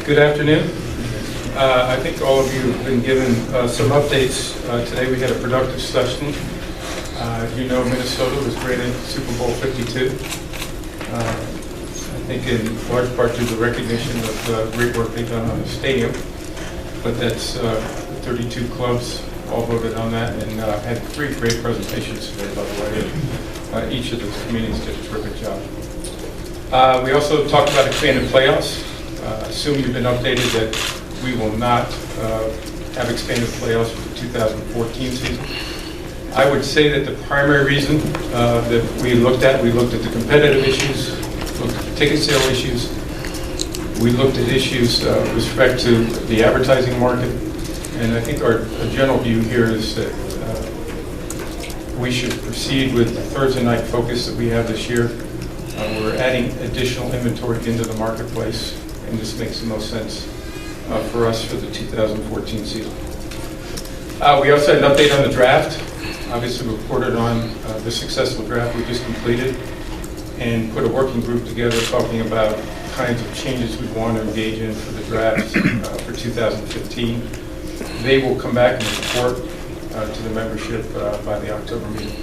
Good afternoon. I think all of you have been given some updates. Today we had a productive session. As you know, Minnesota was granted Super Bowl 52. I think in large part due to recognition of the great work they've done on the stadium. But that's 32 clubs all voted on that, and had 3 great presentations today, by the way. Each of those communities did a terrific job. We also talked about expanded playoffs. Assume you've been updated that we will not have expanded playoffs for the 2014 season. I would say that the primary reason that we looked at the competitive issues, looked at the ticket sale issues, we looked at issues with respect to the advertising market, and I think our general view here is that we should proceed with the Thursday night focus that we have this year. We're adding additional inventory into the marketplace, and this makes the most sense for us for the 2014 season. We also had an update on the draft. Obviously, we reported on the successful draft we just completed and put a working group together talking about kinds of changes we want to engage in for the draft for 2015. They will come back and report to the membership by the October meeting.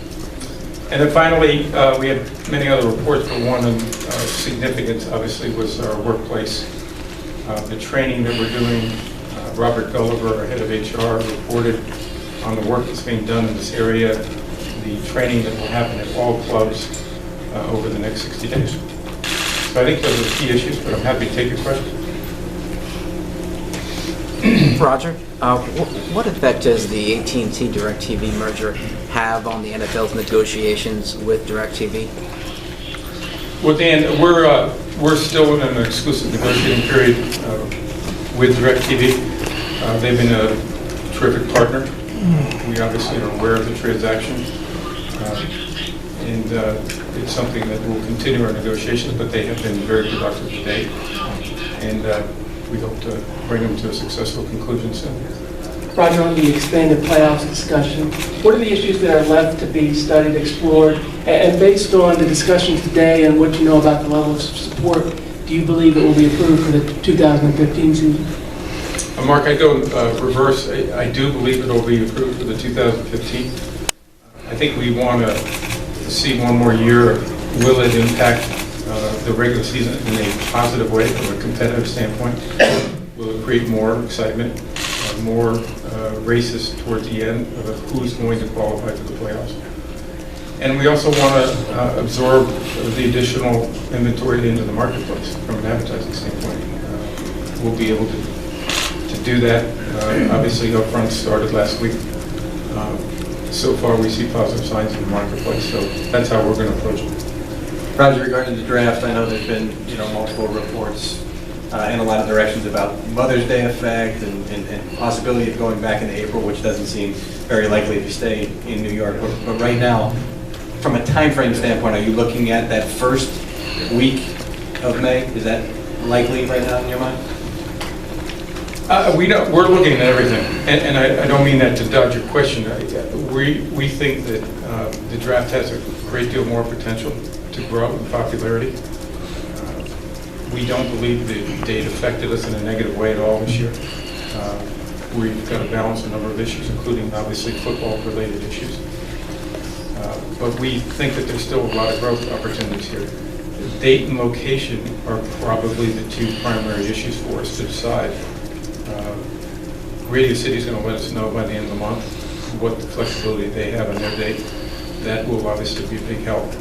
And then finally, we had many other reports, but one of significance, obviously, was our workplace. The training that we're doing, Robert Gulliver, our head of HR, reported on the work that's being done in this area, the training that will happen at all clubs over the next 60 days. So I think those are the key issues, but I'm happy to take your questions. Roger, what effect does the AT&T DirecTV merger have on the NFL's negotiations with DirecTV? Well, Dan, we're still in an exclusive negotiating period with DirecTV. They've been a terrific partner. We obviously are aware of the transaction, and it's something that will continue our negotiations, but they have been very productive to date, and we hope to bring them to a successful conclusion soon. Roger, on the expanded playoffs discussion, what are the issues that are left to be studied, explored, and based on the discussion today and what you know about the level of support, do you believe it will be approved for the 2015 season? Mark, I go reverse. I do believe it will be approved for the 2015. I think we want to see one more year. Will it impact the regular season in a positive way from a competitive standpoint? Will it create more excitement, more races towards the end of who's going to qualify for the playoffs? And we also want to absorb the additional inventory into the marketplace from an advertising standpoint. We'll be able to do that. Obviously, upfront started last week. So far, we see positive signs in the marketplace, so that's how we're going to approach it. Roger, regarding the draft, I know there's been multiple reports in a lot of directions about Mother's Day effect and possibility of going back into April, which doesn't seem very likely if you stay in New York. But right now, from a time frame standpoint, are you looking at that first week of May? Is that likely right now in your mind? We're looking at everything, and I don't mean that to dodge your question. We think that the draft has a great deal more potential to grow in popularity. We don't believe the date affected us in a negative way at all this year. We've got to balance a number of issues, including obviously football-related issues. But we think that there's still a lot of growth opportunities here. The date and location are probably the 2 primary issues for us to decide. Radio City is going to let us know by the end of the month what the flexibility they have on their date. That will obviously be a big help.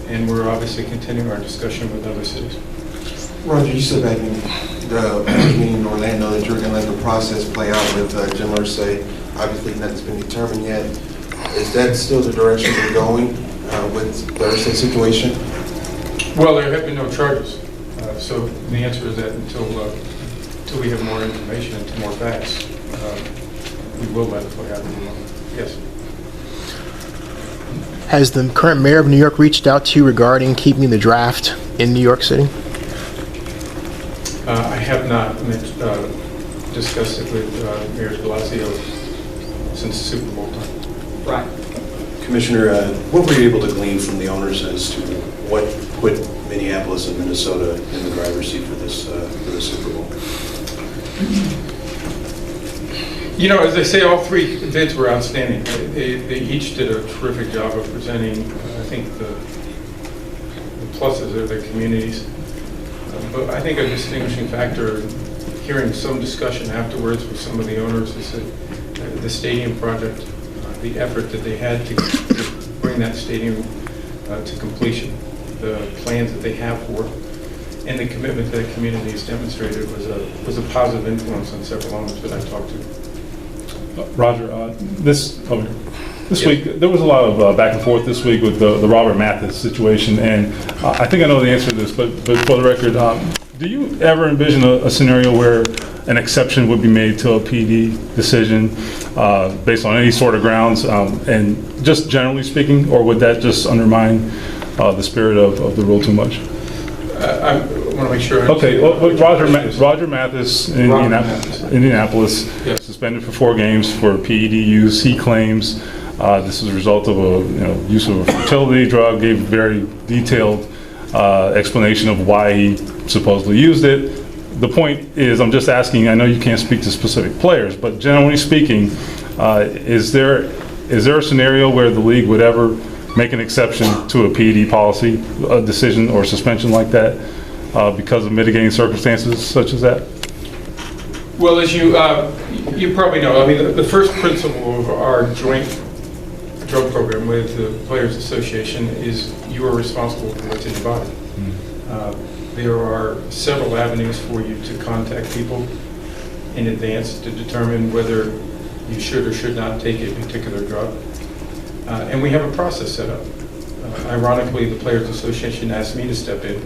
And we're obviously continuing our discussion with other cities. Roger, you said back in the meeting in Orlando that you were going to let the process play out with Jim Irsay. Obviously, nothing's been determined yet. Is that still the direction we're going with the Irsay situation? Well, there have been no charges. So the answer is that until we have more information and more facts, we will let it play out. Yes. Has the current mayor of New York reached out to you regarding keeping the draft in New York City? I have not discussed it with Mayor DeBlasio since the Super Bowl time. Right. Commissioner, what were you able to glean from the owners as to what put Minneapolis and Minnesota in the driver's seat for this Super Bowl? You know, as I say, all three bids were outstanding. They each did a terrific job of presenting, I think, the pluses of their communities. But I think a distinguishing factor, hearing some discussion afterwards with some of the owners, is that the stadium project, the effort that they had to bring that stadium to completion, the plans that they have for it, and the commitment that the community has demonstrated was a positive influence on several owners that I talked to. Roger, this week, there was a lot of back and forth this week with the Robert Mathis situation, and I think I know the answer to this, but for the record, do you ever envision a scenario where an exception would be made to a PD decision based on any sort of grounds, and just generally speaking, or would that just undermine the spirit of the rule too much? I want to make sure. Okay, well, Roger Mathis in Indianapolis, yes, suspended for 4 games for PED use. He claims this is a result of a use of a fertility drug. Gave a very detailed explanation of why he supposedly used it. The point is, I'm just asking. I know you can't speak to specific players, but generally speaking, is there a scenario where the league would ever make an exception to a PED policy, a decision or suspension like that, because of mitigating circumstances such as that? Well, as you probably know, I mean, the first principle of our joint drug program with the Players Association is you are responsible for what's in your body. There are several avenues for you to contact people in advance to determine whether you should or should not take a particular drug. And we have a process set up. Ironically, the Players Association asked me to step in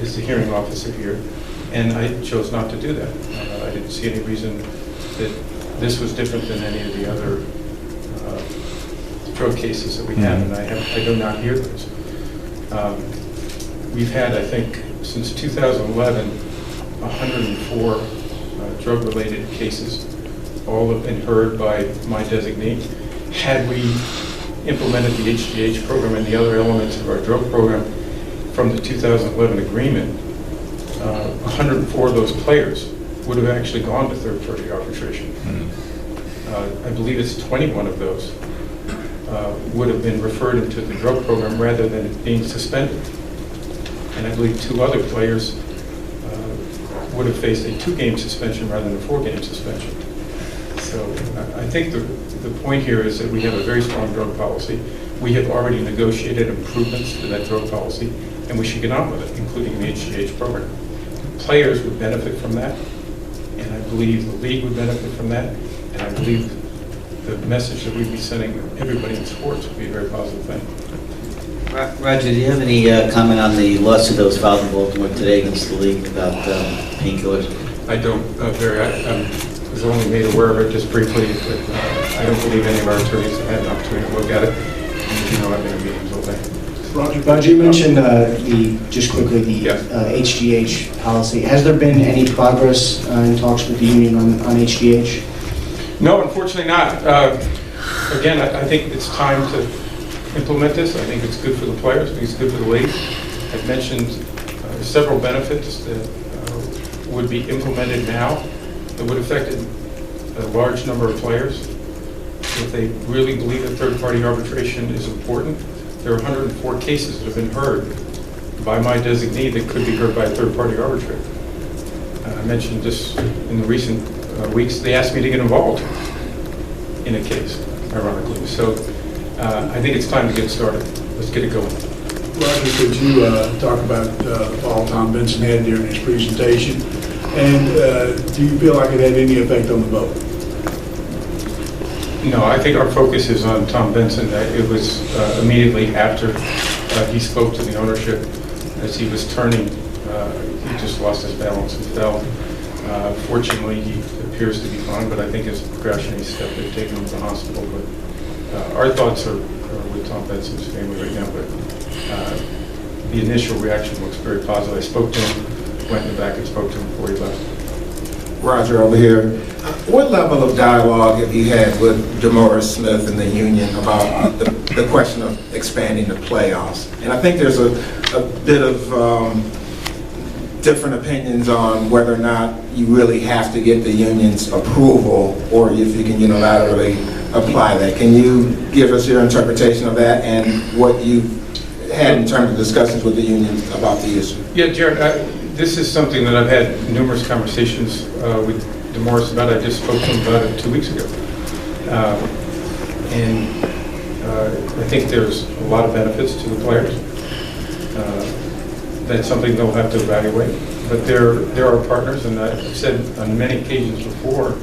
as the hearing officer here, and I chose not to do that. I didn't see any reason that this was different than any of the other drug cases that we had, and I do not hear those. We've had, I think, since 2011, 104 drug-related cases. All have been heard by my designee. Had we implemented the HGH program and the other elements of our drug program from the 2011 agreement, 104 of those players would have actually gone to third-party arbitration. I believe it's 21 of those would have been referred into the drug program rather than it being suspended. And I believe 2 other players would have faced a 2-game suspension rather than a 4-game suspension. So I think the point here is that we have a very strong drug policy. We have already negotiated improvements to that drug policy, and we should get on with it, including the HGH program. Players would benefit from that, and I believe the league would benefit from that, and I believe the message that we'd be sending everybody in sports would be a very positive thing. Roger, do you have any comment on the lawsuit that was filed in Baltimore today against the league about painkillers? I don't, Barry. I was only made aware of it just briefly, but I don't believe any of our attorneys have had an opportunity to look at it. And you know, I've been in meetings all day. Roger, you mentioned just quickly the HGH policy. Has there been any progress in talks with the union on HGH? No, unfortunately not. Again, I think it's time to implement this. I think it's good for the players. I think it's good for the league. I've mentioned several benefits that would be implemented now that would affect a large number of players. If they really believe that third-party arbitration is important, there are 104 cases that have been heard by my designee that could be heard by a third-party arbitrator. I mentioned this in the recent weeks. They asked me to get involved in a case, ironically. So I think it's time to get started. Let's get it going. Roger, could you talk about all Tom Benson had during his presentation? And do you feel like it had any effect on the vote? No, I think our focus is on Tom Benson. It was immediately after he spoke to the ownership as he was turning. He just lost his balance and fell. Fortunately, he appears to be fine, but I think his precautionary step, they've taken him to the hospital. But our thoughts are with Tom Benson's family right now. But the initial reaction looks very positive. I spoke to him, went in the back and spoke to him before he left. Roger, over here. What level of dialogue have you had with DeMaurice Smith and the union about the question of expanding the playoffs? And I think there's a bit of different opinions on whether or not you really have to get the union's approval or if you can unilaterally apply that. Can you give us your interpretation of that and what you've had in terms of discussions with the unions about the issue? Yeah, Jared, this is something that I've had numerous conversations with DeMorris about. I just spoke to him about it 2 weeks ago. I think there's a lot of benefits to the players. That's something they'll have to evaluate. But there are partners, and I've said on many occasions before,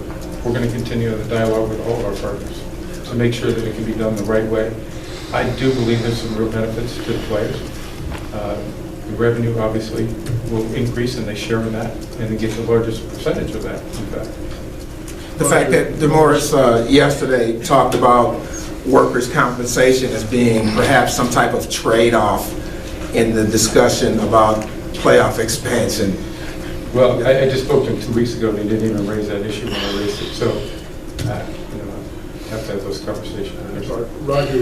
we're going to continue the dialogue with all of our partners to make sure that it can be done the right way. I do believe there's some real benefits to the players. The revenue obviously will increase, and they share in that, and they get the largest percentage of that, in fact. The fact that DeMorris yesterday talked about workers' compensation as being perhaps some type of trade-off in the discussion about playoff expansion. Well, I just spoke to him 2 weeks ago, and he didn't even raise that issue when I raised it. So, I have to have those conversations. Roger,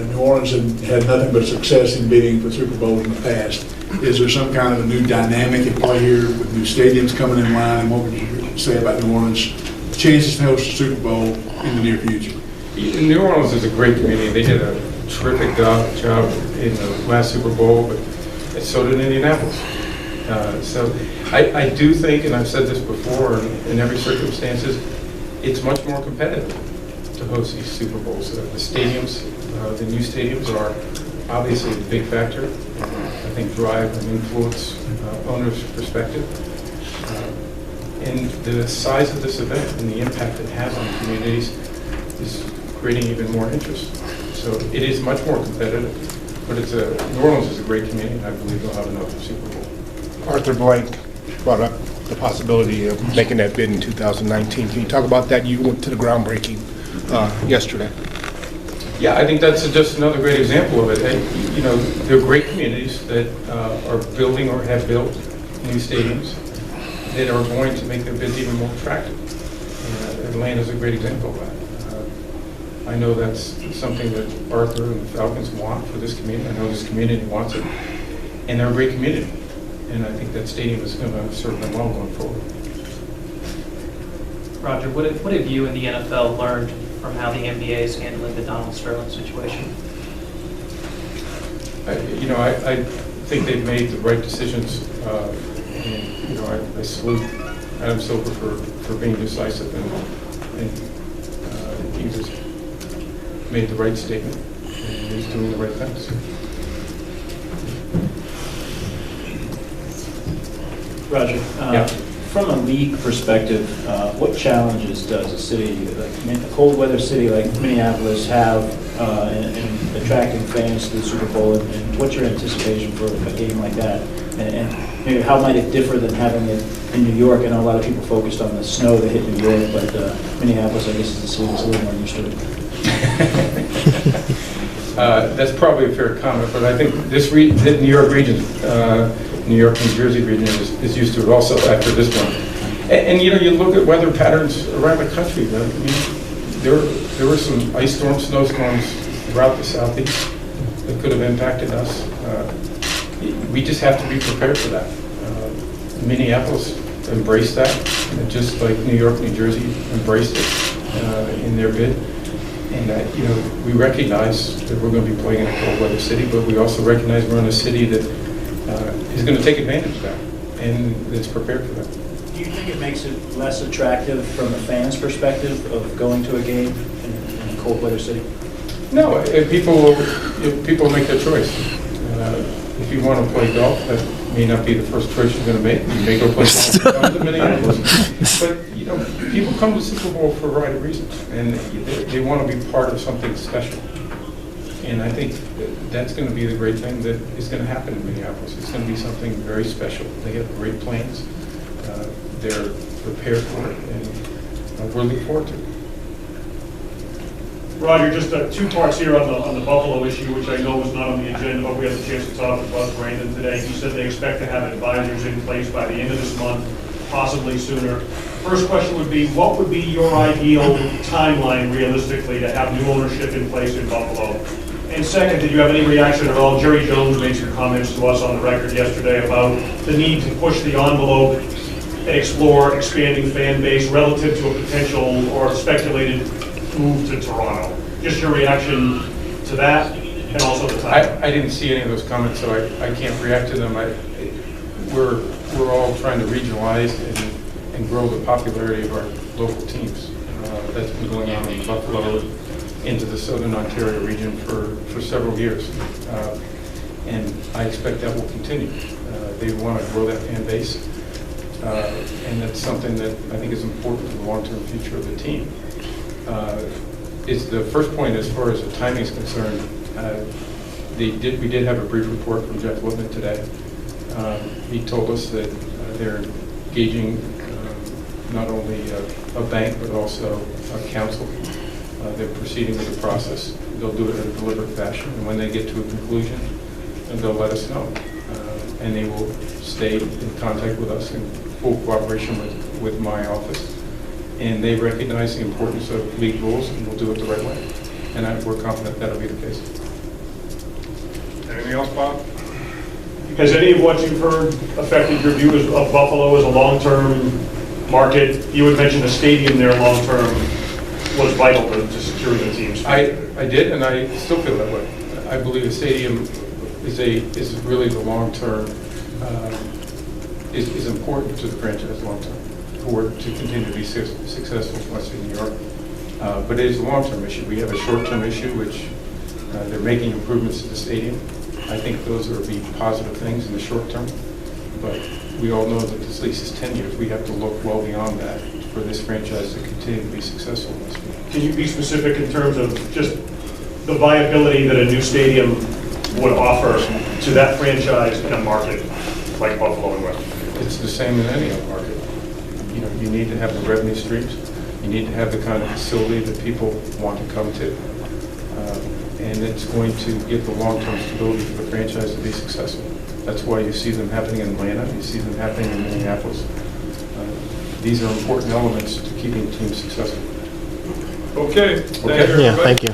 New Orleans had nothing but success in bidding for Super Bowl in the past. Is there some kind of a new dynamic at play here with new stadiums coming in line? What would you say about New Orleans' chances to host the Super Bowl in the near future? New Orleans is a great community. They did a terrific job in the last Super Bowl, but so did Indianapolis. So I do think, and I've said this before, in every circumstances, it's much more competitive to host these Super Bowls. The stadiums, the new stadiums are obviously a big factor. I think drive and influence owners' perspective. And the size of this event and the impact it has on communities is creating even more interest. So it is much more competitive, but New Orleans is a great community, and I believe they'll have another Super Bowl. Arthur Blank brought up the possibility of making that bid in 2019. Can you talk about that? You went to the groundbreaking yesterday. Yeah, I think that's just another great example of it. There are great communities that are building or have built new stadiums that are going to make their bids even more attractive. Atlanta's a great example of that. I know that's something that Arthur and the Falcons want for this community. I know this community wants it. And they're a great community. And I think that stadium is going to serve them well going forward. Roger, what have you and the NFL learned from how the NBA is handling the Donald Sterling situation? I think they've made the right decisions. And I salute Adam Silver for being decisive, and he just made the right statement, and he's doing the right things. Roger, Yeah. From a league perspective, what challenges does a city, a cold weather city like Minneapolis have in attracting fans to the Super Bowl, and what's your anticipation for a game like that? And maybe how might it differ than having it in New York? I know a lot of people focused on the snow that hit New York, but Minneapolis, I guess, is a city that's a little more used to it. That's probably a fair comment, but I think the New York region, New York, New Jersey region is used to it also after this one. And you look at weather patterns around the country. There were some ice storms, snowstorms throughout the Southeast that could have impacted us. We just have to be prepared for that. Minneapolis embraced that, just like New York, New Jersey embraced it in their bid. And we recognize that we're going to be playing in a cold weather city, but we also recognize we're in a city that is going to take advantage of that, and it's prepared for that. Do you think it makes it less attractive from a fan's perspective of going to a game in a cold weather city? No, if people make their choice. If you want to play golf, that may not be the first choice you're going to make. You may go play golf come to Minneapolis. But people come to Super Bowl for a variety of reasons, and they want to be part of something special. And I think that's going to be the great thing that is going to happen in Minneapolis. It's going to be something very special. They have great plans. They're prepared for it, and we're looking forward to it. Roger, just two parts here on the Buffalo issue, which I know was not on the agenda, but we had the chance to talk with Brandon today. He said they expect to have advisors in place by the end of this month, possibly sooner. First question would be, what would be your ideal timeline realistically to have new ownership in place in Buffalo? And second, did you have any reaction at all? Jerry Jones made some comments to us on the record yesterday about the need to push the envelope and explore expanding fan base relative to a potential or speculated move to Toronto. Just your reaction to that and also the time. I didn't see any of those comments, so I can't react to them. We're all trying to regionalize and grow the popularity of our local teams. That's been going on in Buffalo, into the Southern Ontario region for several years. And I expect that will continue. They want to grow that fan base. And that's something that I think is important to the long-term future of the team. Is the first point as far as the timing is concerned, we did have a brief report from Jeff Whitman today. He told us that they're engaging not only a bank but also a council. They're proceeding with the process. They'll do it in a deliberate fashion, and when they get to a conclusion, they'll let us know. And they will stay in contact with us in full cooperation with my office. And they recognize the importance of league rules, and we'll do it the right way. And we're confident that'll be the case. Anything else, Bob? Has any of what you've heard affected your view of Buffalo as a long-term market? You had mentioned a stadium there long-term was vital to securing the team's future. I did, and I still feel that way. I believe a stadium is really the long-term, is important to the franchise long-term for it to continue to be successful in Western New York. But it is a long-term issue. We have a short-term issue, which they're making improvements to the stadium. I think those will be positive things in the short term. But we all know that this lease is 10 years. We have to look well beyond that for this franchise to continue to be successful in this league. Can you be specific in terms of just the viability that a new stadium would offer to that franchise in a market like Buffalo and Western? It's the same in any other market. You know, you need to have the revenue streams. You need to have the kind of facility that people want to come to. And it's going to give the long-term stability for the franchise to be successful. That's why you see them happening in Atlanta, you see them happening in Minneapolis. These are important elements to keeping teams successful. Okay. Okay. Yeah, thank you.